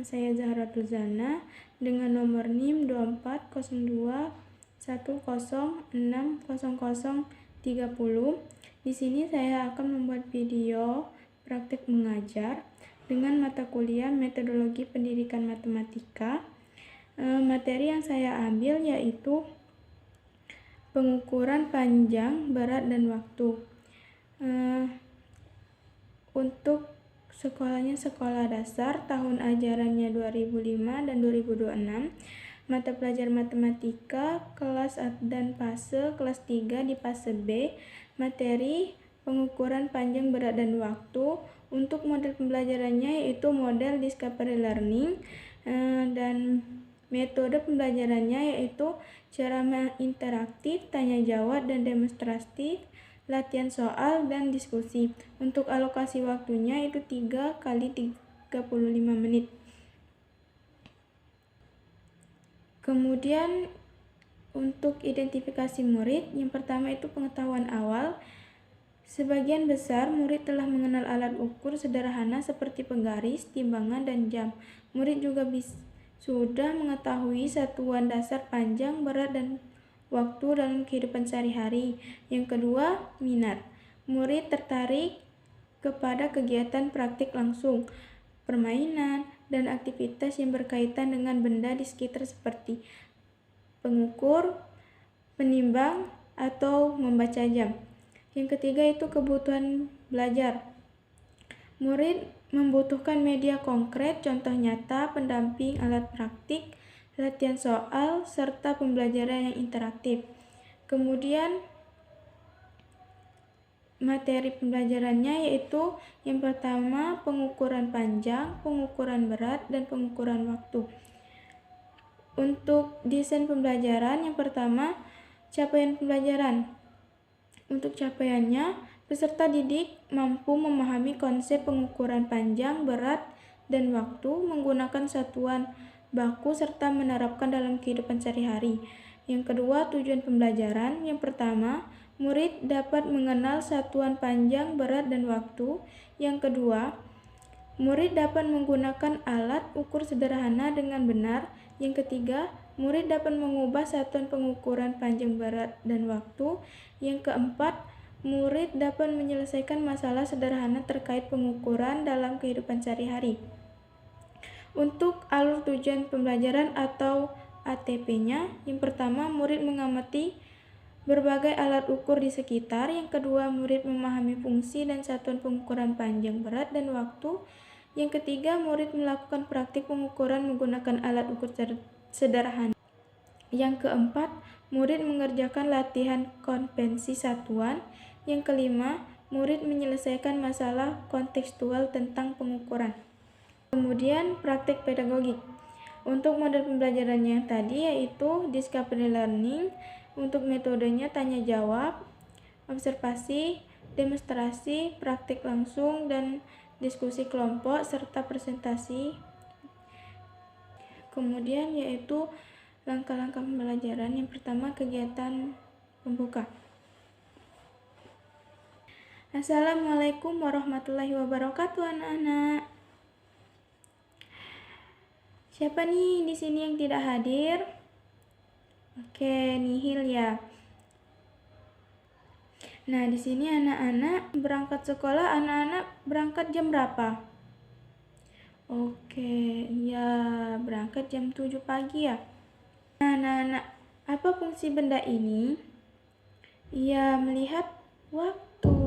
saya Zahratul Zana dengan nomor NIM 240210600030. Di sini saya akan membuat video praktik mengajar dengan mata kuliah Metodologi Pendidikan Matematika. Materi yang saya ambil yaitu pengukuran panjang, berat, dan waktu. Untuk sekolahnya sekolah dasar, tahun ajarannya 2005 dan 2026. Mata pelajaran matematika kelas dan fase kelas 3 di fase B. Materi pengukuran panjang, berat, dan waktu. Untuk model pembelajarannya yaitu model discovery learning, dan metode pembelajarannya yaitu cara interaktif, tanya jawab, dan demonstratif, latihan soal, dan diskusi. Untuk alokasi waktunya itu 3 kali 35 menit. Kemudian untuk identifikasi murid, yang pertama itu pengetahuan awal. Sebagian besar murid telah mengenal alat ukur sederhana seperti penggaris, timbangan, dan jam. Murid juga sudah mengetahui satuan dasar panjang, berat, dan waktu dalam kehidupan sehari-hari. Yang kedua, minat. Murid tertarik kepada kegiatan praktik langsung, permainan, dan aktivitas yang berkaitan dengan benda di sekitar seperti pengukur, penimbang, atau membaca jam. Yang ketiga itu kebutuhan belajar. Murid membutuhkan media konkret, contoh nyata, pendamping, alat praktik, latihan soal, serta pembelajaran yang interaktif. Kemudian materi pembelajarannya yaitu yang pertama pengukuran panjang, pengukuran berat, dan pengukuran waktu. Untuk desain pembelajaran, yang pertama capaian pembelajaran. Untuk capaiannya, peserta didik mampu memahami konsep pengukuran panjang, berat, dan waktu menggunakan satuan baku serta menerapkan dalam kehidupan sehari-hari. Yang kedua, tujuan pembelajaran. Yang pertama, murid dapat mengenal satuan panjang, berat, dan waktu. Yang kedua, murid dapat menggunakan alat ukur sederhana dengan benar. Yang ketiga, murid dapat mengubah satuan pengukuran panjang, berat, dan waktu. Yang keempat, murid dapat menyelesaikan masalah sederhana terkait pengukuran dalam kehidupan sehari-hari. Untuk alur tujuan pembelajaran atau ATP-nya, yang pertama, murid mengamati berbagai alat ukur di sekitar. Yang kedua, murid memahami fungsi dan satuan pengukuran panjang, berat, dan waktu. Yang ketiga, murid melakukan praktik pengukuran menggunakan alat ukur sederhana. Yang keempat, murid mengerjakan latihan konvensi satuan. Yang kelima, murid menyelesaikan masalah kontekstual tentang pengukuran. Kemudian praktik pedagogik. Untuk model pembelajarannya yang tadi yaitu discovery learning. Untuk metodenya tanya jawab, observasi, demonstrasi, praktik langsung, dan diskusi kelompok serta presentasi. Kemudian yaitu langkah-langkah pembelajaran. Yang pertama, kegiatan pembuka. Assalamualaikum warahmatullahi wabarakatuh, anak-anak. Siapa nih di sini yang tidak hadir? Oke, nihil ya. Nah, di sini anak-anak berangkat sekolah, anak-anak berangkat jam berapa? Oke, ya berangkat jam 7 pagi ya. Nah, anak-anak, apa fungsi benda ini? Ya, melihat waktu.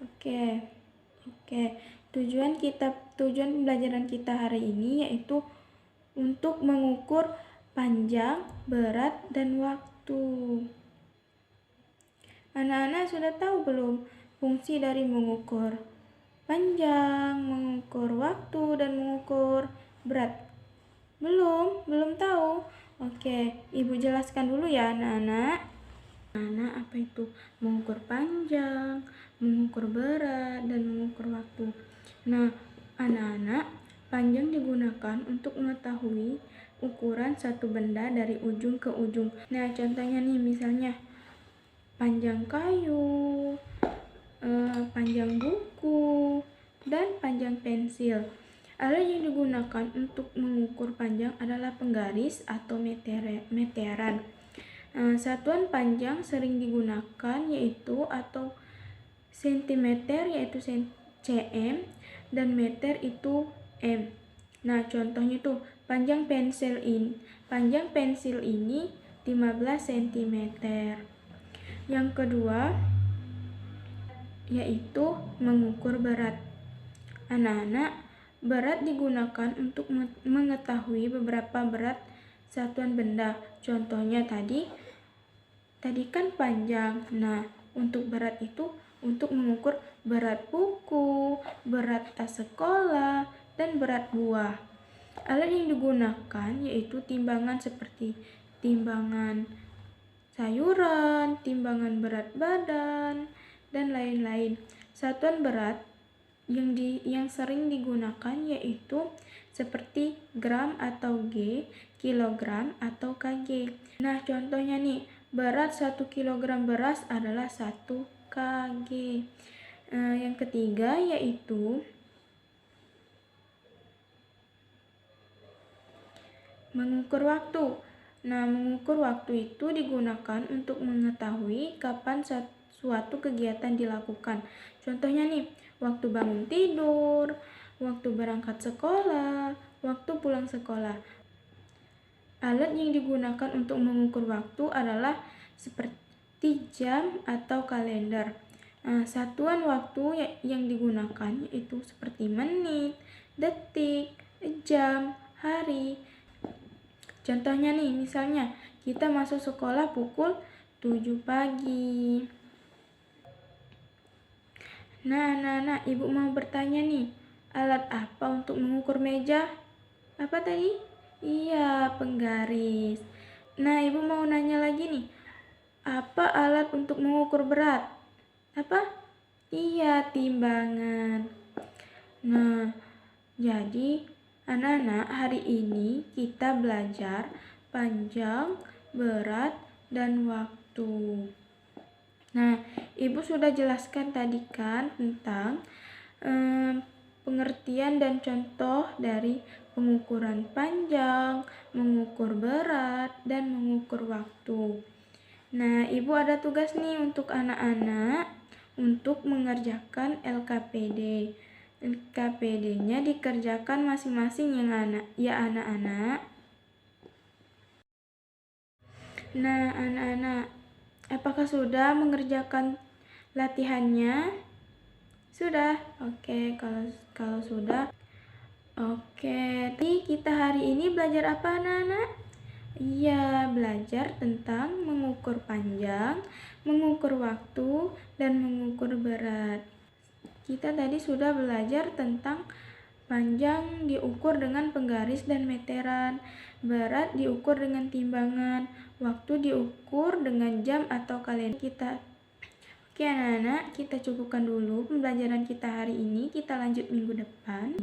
Oke. Tujuan pembelajaran kita hari ini yaitu untuk mengukur panjang, berat, dan waktu. Anak-anak sudah tahu belum fungsi dari mengukur panjang, mengukur waktu, dan mengukur berat? Belum tahu? Oke, Ibu jelaskan dulu ya anak-anak. Anak, apa itu mengukur panjang, mengukur berat, dan mengukur waktu? Nah, anak-anak, panjang digunakan untuk mengetahui ukuran satu benda dari ujung ke ujung. Nah, contohnya nih, misalnya panjang kayu, panjang buku, dan panjang pensil. Alat yang digunakan untuk mengukur panjang adalah penggaris atau meteran. Satuan panjang sering digunakan yaitu atau sentimeter yaitu cm dan meter itu m. Nah, contohnya tuh panjang pensil ini 15 cm. Yang kedua yaitu mengukur berat. Anak-anak, berat digunakan untuk mengetahui beberapa berat satuan benda. Contohnya tadi kan panjang. Nah, untuk berat itu untuk mengukur berat buku, berat tas sekolah, dan berat buah. Alat yang digunakan yaitu timbangan seperti timbangan sayuran, timbangan berat badan, dan lain-lain. Satuan berat yang sering digunakan yaitu seperti gram atau G, kilogram atau kg. Nah, contohnya nih, berat 1 kg beras adalah 1 kg. Yang ketiga yaitu mengukur waktu. Nah, mengukur waktu itu digunakan untuk mengetahui kapan suatu kegiatan dilakukan. Contohnya nih, waktu bangun tidur, waktu berangkat sekolah, waktu pulang sekolah. Alat yang digunakan untuk mengukur waktu adalah seperti jam atau kalender. Satuan waktu yang digunakan yaitu seperti menit, detik, jam, hari. Contohnya nih, misalnya kita masuk sekolah pukul 7 pagi. Nah, ibu mau bertanya nih, alat apa untuk mengukur meja? Apa tadi? Iya, penggaris. Nah, ibu mau nanya lagi nih, apa alat untuk mengukur berat? Apa? Iya, timbangan. Nah, jadi anak-anak, hari ini kita belajar panjang, berat, dan waktu. Nah, ibu sudah jelaskan tadi kan tentang pengertian dan contoh dari pengukuran panjang, mengukur berat, dan mengukur waktu. Nah, ibu ada tugas nih untuk anak-anak untuk mengerjakan LKPD. LKPD-nya dikerjakan masing-masing anak-anak. Nah, anak-anak, apakah sudah mengerjakan latihannya? Sudah? Oke, kalau sudah. Oke, jadi kita hari ini belajar apa, anak-anak? Iya, belajar tentang mengukur panjang, mengukur waktu, dan mengukur berat. Kita tadi sudah belajar tentang panjang diukur dengan penggaris dan meteran, berat diukur dengan timbangan, waktu diukur dengan jam atau kalender. Oke anak-anak, kita cukupkan dulu pembelajaran kita hari ini. Kita lanjut minggu depan.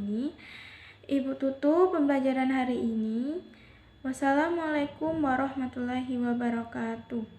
Ibu tutup pembelajaran hari ini. Wassalamualaikum warahmatullahi wabarakatuh.